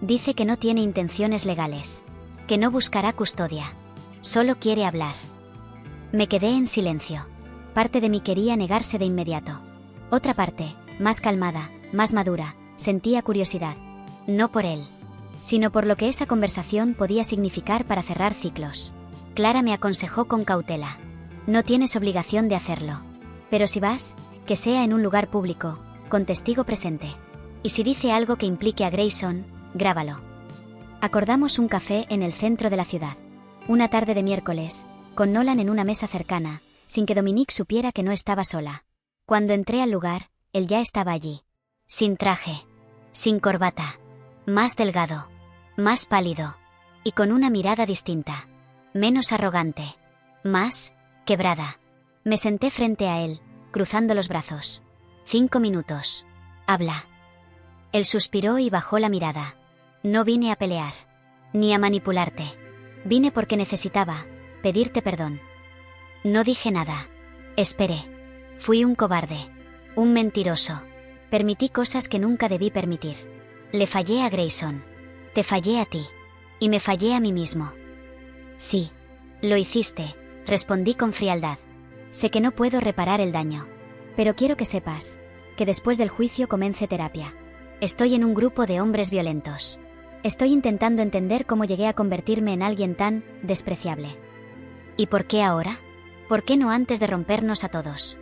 Dice que no tiene intenciones legales. Que no buscará custodia. Solo quiere hablar. Me quedé en silencio. Parte de mí quería negarse de inmediato. Otra parte, más calmada, más madura, sentía curiosidad. No por él, sino por lo que esa conversación podía significar para cerrar ciclos. Clara me aconsejó con cautela. No tienes obligación de hacerlo. Pero si vas, que sea en un lugar público, con testigo presente. Y si dice algo que implique a Grayson, grábalo. Acordamos un café en el centro de la ciudad. Una tarde de miércoles, con Nolan en una mesa cercana, sin que Dominique supiera que no estaba sola. Cuando entré al lugar, él ya estaba allí. Sin traje, sin corbata, más delgado, más pálido, y con una mirada distinta, menos arrogante, más quebrada. Me senté frente a él, cruzando los brazos. 5 minutos. Habla. Él suspiró y bajó la mirada. No vine a pelear, ni a manipularte. Vine porque necesitaba pedirte perdón. No dije nada. Esperé. Fui un cobarde, un mentiroso. Permití cosas que nunca debí permitir. Le fallé a Grayson. Te fallé a ti. Y me fallé a mí mismo. Sí, lo hiciste, respondí con frialdad. Sé que no puedo reparar el daño. Pero quiero que sepas que después del juicio comencé terapia. Estoy en un grupo de hombres violentos. Estoy intentando entender cómo llegué a convertirme en alguien tan despreciable. ¿Y por qué ahora? ¿Por qué no antes de rompernos a todos?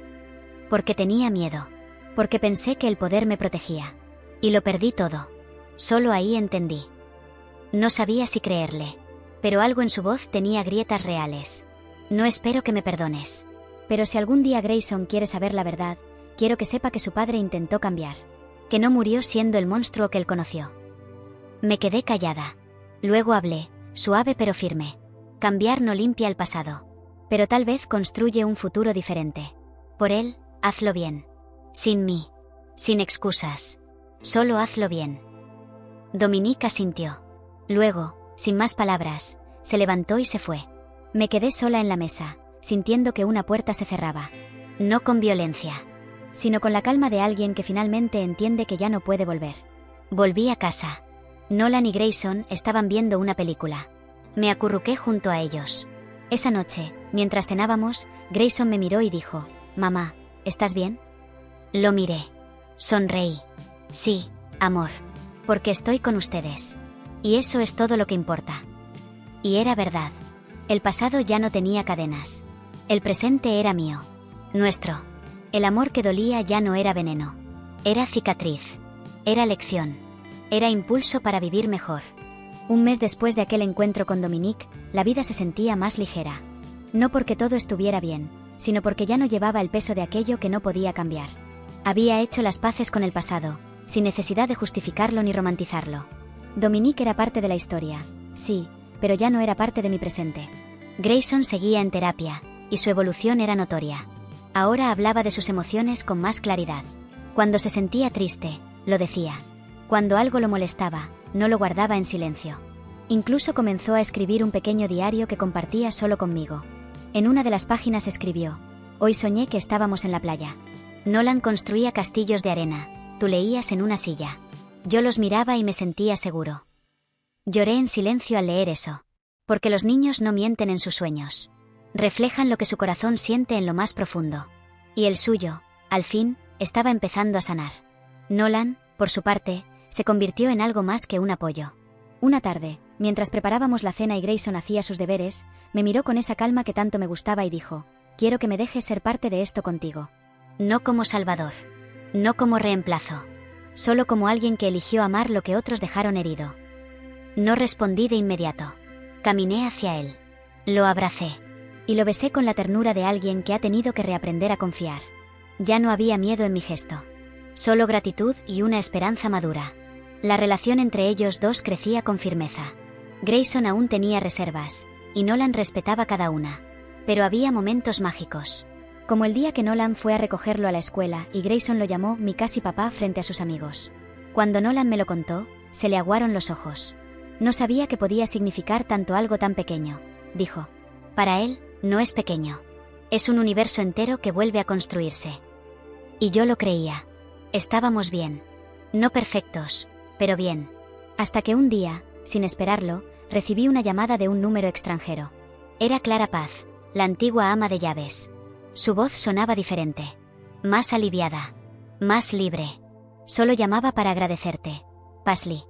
Porque tenía miedo. Porque pensé que el poder me protegía. Y lo perdí todo. Solo ahí entendí. No sabía si creerle. Pero algo en su voz tenía grietas reales. No espero que me perdones. Pero si algún día Grayson quiere saber la verdad, quiero que sepa que su padre intentó cambiar. Que no murió siendo el monstruo que él conoció. Me quedé callada. Luego hablé, suave pero firme. Cambiar no limpia el pasado. Pero tal vez construye un futuro diferente. Por él, hazlo bien. Sin mí. Sin excusas. Solo hazlo bien. Dominique asintió. Luego, sin más palabras, se levantó y se fue. Me quedé sola en la mesa, sintiendo que una puerta se cerraba. No con violencia, sino con la calma de alguien que finalmente entiende que ya no puede volver. Volví a casa. Nolan y Grayson estaban viendo una película. Me acurruqué junto a ellos. Esa noche, mientras cenábamos, Grayson me miró y dijo: «Mamá, ¿estás bien?» Lo miré. Sonreí. Sí, amor. Porque estoy con ustedes. Y eso es todo lo que importa. Y era verdad. El pasado ya no tenía cadenas. El presente era mío. Nuestro. El amor que dolía ya no era veneno. Era cicatriz. Era lección. Era impulso para vivir mejor. Un mes después de aquel encuentro con Dominique, la vida se sentía más ligera. No porque todo estuviera bien, sino porque ya no llevaba el peso de aquello que no podía cambiar. Había hecho las paces con el pasado, sin necesidad de justificarlo ni romantizarlo. Dominique era parte de la historia, sí, pero ya no era parte de mi presente. Grayson seguía en terapia, y su evolución era notoria. Ahora hablaba de sus emociones con más claridad. Cuando se sentía triste, lo decía. Cuando algo lo molestaba, no lo guardaba en silencio. Incluso comenzó a escribir un pequeño diario que compartía solo conmigo. En una de las páginas escribió: «Hoy soñé que estábamos en la playa. Nolan construía castillos de arena, tú leías en una silla. Yo los miraba y me sentía seguro». Lloré en silencio al leer eso. Porque los niños no mienten en sus sueños. Reflejan lo que su corazón siente en lo más profundo. Y el suyo, al fin, estaba empezando a sanar. Nolan, por su parte, se convirtió en algo más que un apoyo. Una tarde, mientras preparábamos la cena y Grayson hacía sus deberes, me miró con esa calma que tanto me gustaba y dijo: «Quiero que me dejes ser parte de esto contigo. No como salvador. No como reemplazo. Solo como alguien que eligió amar lo que otros dejaron herido». No respondí de inmediato. Caminé hacia él. Lo abracé. Y lo besé con la ternura de alguien que ha tenido que reaprender a confiar. Ya no había miedo en mi gesto. Solo gratitud y una esperanza madura. La relación entre ellos dos crecía con firmeza. Grayson aún tenía reservas, y Nolan respetaba cada una. Pero había momentos mágicos. Como el día que Nolan fue a recogerlo a la escuela y Grayson lo llamó mi casi papá frente a sus amigos. Cuando Nolan me lo contó, se le aguaron los ojos. No sabía que podía significar tanto algo tan pequeño, dijo. Para él, no es pequeño. Es un universo entero que vuelve a construirse. Y yo lo creía. Estábamos bien. No perfectos, pero bien. Hasta que un día, sin esperarlo, recibí una llamada de un número extranjero. Era Clara Paz, la antigua ama de llaves. Su voz sonaba diferente. Más aliviada. Más libre. Solo llamaba para agradecerte, Paisley.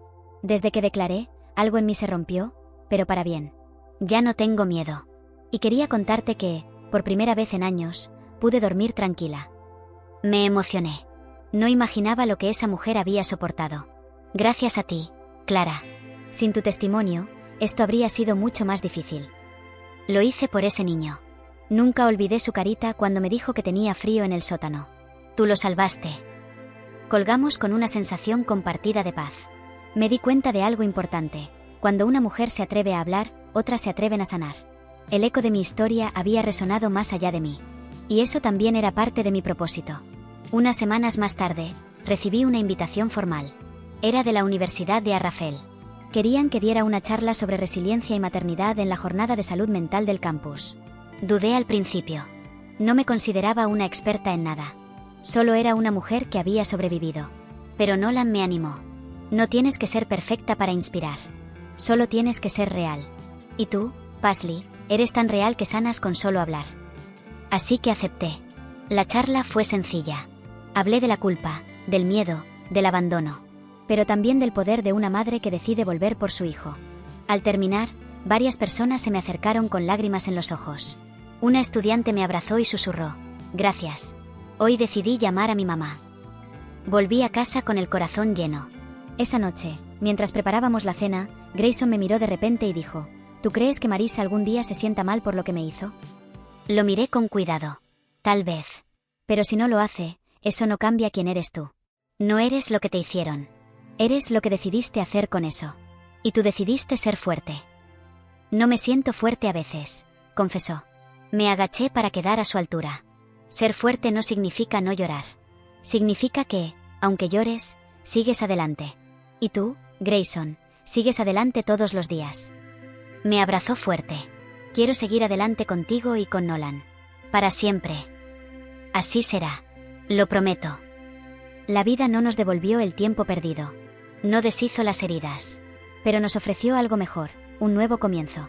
Desde que declaré, algo en mí se rompió, pero para bien. Ya no tengo miedo. Y quería contarte que, por primera vez en años, pude dormir tranquila. Me emocioné. No imaginaba lo que esa mujer había soportado. Gracias a ti, Clara. Sin tu testimonio, esto habría sido mucho más difícil. Lo hice por ese niño. Nunca olvidé su carita cuando me dijo que tenía frío en el sótano. Tú lo salvaste. Colgamos con una sensación compartida de paz. Me di cuenta de algo importante. Cuando una mujer se atreve a hablar, otras se atreven a sanar. El eco de mi historia había resonado más allá de mí. Y eso también era parte de mi propósito. Unas semanas más tarde, recibí una invitación formal. Era de la Universidad de Arrafel. Querían que diera una charla sobre resiliencia y maternidad en la jornada de salud mental del campus. Dudé al principio. No me consideraba una experta en nada. Solo era una mujer que había sobrevivido. Pero Nolan me animó. No tienes que ser perfecta para inspirar. Solo tienes que ser real. Y tú, Paisley, eres tan real que sanas con solo hablar. Así que acepté. La charla fue sencilla. Hablé de la culpa, del miedo, del abandono. Pero también del poder de una madre que decide volver por su hijo. Al terminar, varias personas se me acercaron con lágrimas en los ojos. Una estudiante me abrazó y susurró: «Gracias. Hoy decidí llamar a mi mamá». Volví a casa con el corazón lleno. Esa noche, mientras preparábamos la cena, Grayson me miró de repente y dijo: «¿Tú crees que Marisa algún día se sienta mal por lo que me hizo?» Lo miré con cuidado. Tal vez. Pero si no lo hace, eso no cambia quién eres tú. No eres lo que te hicieron. Eres lo que decidiste hacer con eso. Y tú decidiste ser fuerte. No me siento fuerte a veces, confesó. Me agaché para quedar a su altura. Ser fuerte no significa no llorar. Significa que, aunque llores, sigues adelante. Y tú, Grayson, sigues adelante todos los días. Me abrazó fuerte. Quiero seguir adelante contigo y con Nolan. Para siempre. Así será. Lo prometo. La vida no nos devolvió el tiempo perdido. No deshizo las heridas. Pero nos ofreció algo mejor, un nuevo comienzo.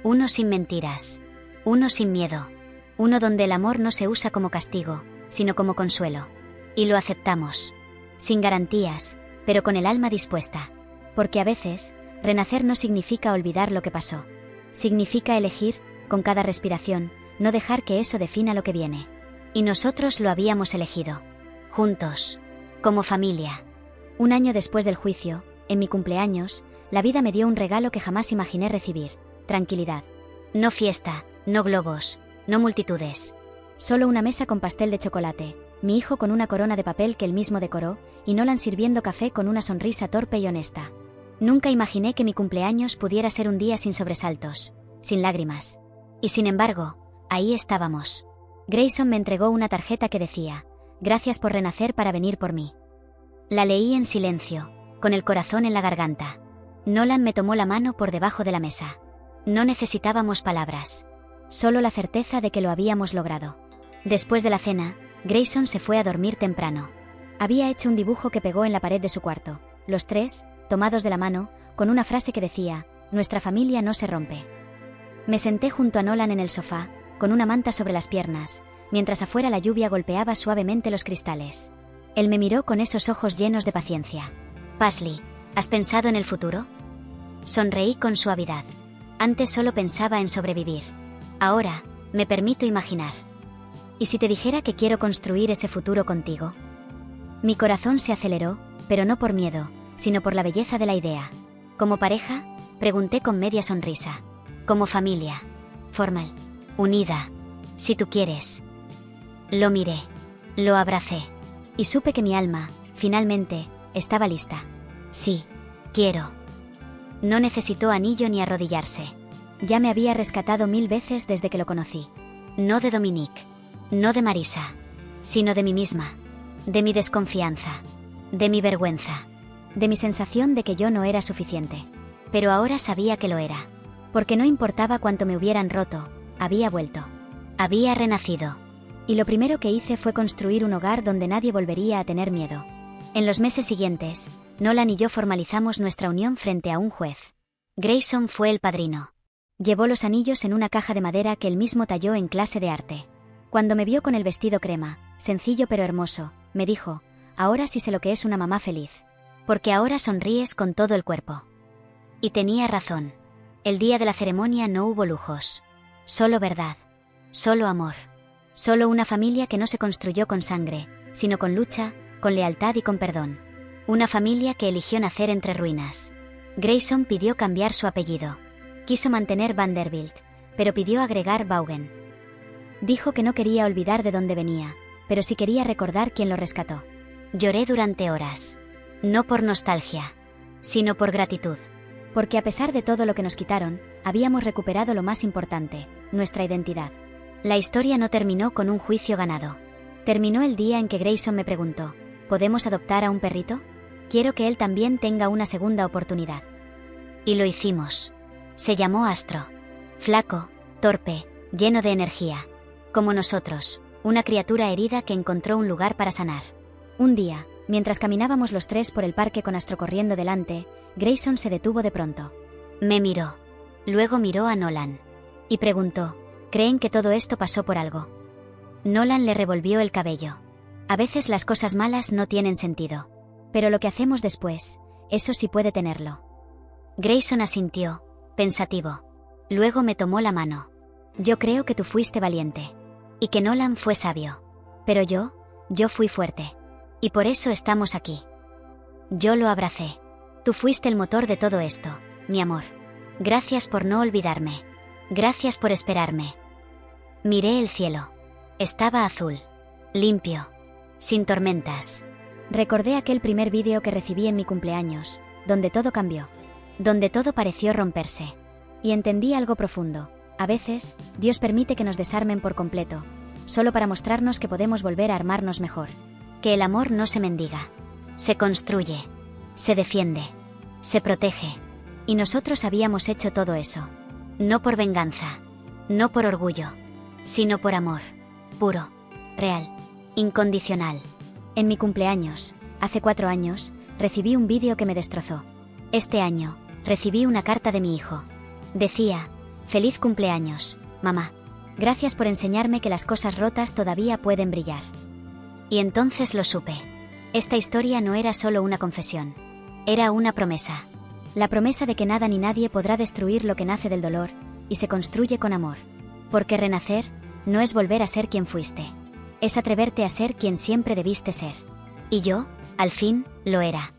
Uno sin mentiras. Uno sin miedo. Uno donde el amor no se usa como castigo, sino como consuelo. Y lo aceptamos. Sin garantías, pero con el alma dispuesta. Porque a veces, renacer no significa olvidar lo que pasó. Significa elegir, con cada respiración, no dejar que eso defina lo que viene. Y nosotros lo habíamos elegido. Juntos. Como familia. Un año después del juicio, en mi cumpleaños, la vida me dio un regalo que jamás imaginé recibir: tranquilidad. No fiesta, no globos, no multitudes. Solo una mesa con pastel de chocolate, mi hijo con una corona de papel que él mismo decoró, y Nolan sirviendo café con una sonrisa torpe y honesta. Nunca imaginé que mi cumpleaños pudiera ser un día sin sobresaltos, sin lágrimas. Y sin embargo, ahí estábamos. Grayson me entregó una tarjeta que decía: «Gracias por renacer para venir por mí». La leí en silencio, con el corazón en la garganta. Nolan me tomó la mano por debajo de la mesa. No necesitábamos palabras. Solo la certeza de que lo habíamos logrado. Después de la cena, Grayson se fue a dormir temprano. Había hecho un dibujo que pegó en la pared de su cuarto, los tres, tomados de la mano, con una frase que decía: «Nuestra familia no se rompe». Me senté junto a Nolan en el sofá, con una manta sobre las piernas, mientras afuera la lluvia golpeaba suavemente los cristales. Él me miró con esos ojos llenos de paciencia. «Paisley, ¿has pensado en el futuro?» Sonreí con suavidad. Antes solo pensaba en sobrevivir. Ahora, me permito imaginar. ¿Y si te dijera que quiero construir ese futuro contigo? Mi corazón se aceleró, pero no por miedo, sino por la belleza de la idea. ¿Como pareja?, pregunté con media sonrisa. «Como familia. Formal. Unida. Si tú quieres». Lo miré. Lo abracé. Y supe que mi alma, finalmente, estaba lista. Sí, quiero. No necesitó anillo ni arrodillarse. Ya me había rescatado 1000 veces desde que lo conocí. No de Dominique. No de Marisa. Sino de mí misma. De mi desconfianza. De mi vergüenza. De mi sensación de que yo no era suficiente. Pero ahora sabía que lo era. Porque no importaba cuánto me hubieran roto, había vuelto. Había renacido. Y lo primero que hice fue construir un hogar donde nadie volvería a tener miedo. En los meses siguientes, Nolan y yo formalizamos nuestra unión frente a un juez. Grayson fue el padrino. Llevó los anillos en una caja de madera que él mismo talló en clase de arte. Cuando me vio con el vestido crema, sencillo pero hermoso, me dijo: ahora sí sé lo que es una mamá feliz. Porque ahora sonríes con todo el cuerpo. Y tenía razón. El día de la ceremonia no hubo lujos. Solo verdad. Solo amor. Solo una familia que no se construyó con sangre, sino con lucha, con lealtad y con perdón. Una familia que eligió nacer entre ruinas. Grayson pidió cambiar su apellido. Quiso mantener Vanderbilt, pero pidió agregar Vaughan. Dijo que no quería olvidar de dónde venía, pero sí quería recordar quién lo rescató. Lloré durante horas. No por nostalgia, sino por gratitud. Porque a pesar de todo lo que nos quitaron, habíamos recuperado lo más importante, nuestra identidad. La historia no terminó con un juicio ganado. Terminó el día en que Grayson me preguntó: ¿podemos adoptar a un perrito? Quiero que él también tenga una segunda oportunidad. Y lo hicimos. Se llamó Astro. Flaco, torpe, lleno de energía. Como nosotros, una criatura herida que encontró un lugar para sanar. Un día, mientras caminábamos los tres por el parque con Astro corriendo delante, Grayson se detuvo de pronto. Me miró. Luego miró a Nolan. Y preguntó: ¿creen que todo esto pasó por algo? Nolan le revolvió el cabello. A veces las cosas malas no tienen sentido. Pero lo que hacemos después, eso sí puede tenerlo. Grayson asintió, pensativo. Luego me tomó la mano. Yo creo que tú fuiste valiente. Y que Nolan fue sabio. Pero yo fui fuerte. Y por eso estamos aquí. Yo lo abracé. Tú fuiste el motor de todo esto, mi amor. Gracias por no olvidarme. Gracias por esperarme. Miré el cielo. Estaba azul. Limpio. Sin tormentas. Recordé aquel primer vídeo que recibí en mi cumpleaños, donde todo cambió. Donde todo pareció romperse. Y entendí algo profundo. A veces, Dios permite que nos desarmen por completo, solo para mostrarnos que podemos volver a armarnos mejor. Que el amor no se mendiga. Se construye. Se defiende. Se protege. Y nosotros habíamos hecho todo eso. No por venganza. No por orgullo. Sino por amor. Puro. Real. Incondicional. En mi cumpleaños, hace 4 años, recibí un vídeo que me destrozó. Este año, recibí una carta de mi hijo. Decía: feliz cumpleaños, mamá. Gracias por enseñarme que las cosas rotas todavía pueden brillar. Y entonces lo supe. Esta historia no era solo una confesión. Era una promesa. La promesa de que nada ni nadie podrá destruir lo que nace del dolor, y se construye con amor. Porque renacer, no es volver a ser quien fuiste. Es atreverte a ser quien siempre debiste ser. Y yo, al fin, lo era.